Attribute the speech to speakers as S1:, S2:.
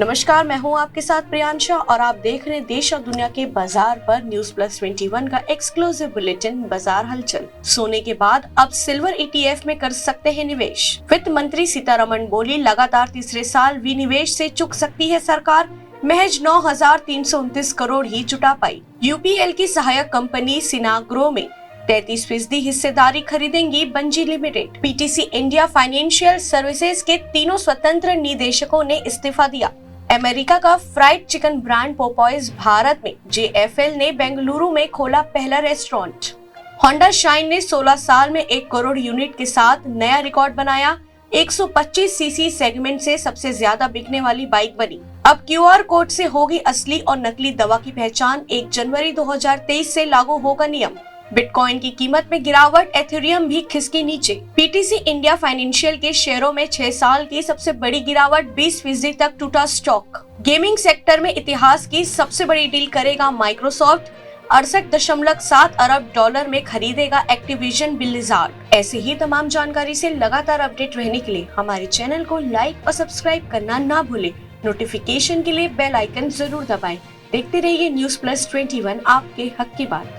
S1: नमस्कार, मैं हूं आपके साथ प्रियांशा और आप देख रहे हैं देश और दुनिया के बाजार पर न्यूज प्लस 21 का एक्सक्लूसिव बुलेटिन बाजार हलचल। सोने के बाद अब सिल्वर ETF में कर सकते हैं निवेश। वित्त मंत्री सीतारमण बोली, लगातार तीसरे साल विनिवेश से चूक सकती है सरकार, महज 9,329 करोड़ ही जुटा पाई। UPL की सहायक कंपनी सिनाग्रो में 33% हिस्सेदारी खरीदेंगी Bunge limited. PTC India financial services के तीनों स्वतंत्र निदेशकों ने इस्तीफा दिया। अमेरिका का fried chicken brand Popeyes Bharat में JFL ने बेंगलुरु में खोला पहला रेस्टोरेंट। होंडा शाइन ने 16 साल में 1 करोड़ यूनिट के साथ नया रिकॉर्ड बनाया। 125cc सेगमेंट से सबसे ज्यादा बिकने वाली बाइक बनी। अब QR कोड से होगी असली और नकली दवा की पहचान। 1 जनवरी 2023 से लागू होगा नियम। बिटकॉइन की कीमत में गिरावट, एथेरियम भी खिसकी नीचे। PTC इंडिया फाइनेंशियल के शेयरों में 6 साल की सबसे बड़ी गिरावट, 20% तक टूटा स्टॉक। गेमिंग सेक्टर में इतिहास की सबसे बड़ी डील करेगा माइक्रोसॉफ्ट, 68.7 अरब डॉलर में खरीदेगा एक्टिविजन ब्लिज़ार्ड। ऐसे ही तमाम जानकारी से लगातार अपडेट रहने के लिए हमारे चैनल को लाइक और सब्सक्राइब करना ना भूलें। नोटिफिकेशन के लिए बेल आइकन जरूर दबाएं। देखते रहिए न्यूज प्लस 21, आपके हक की बात।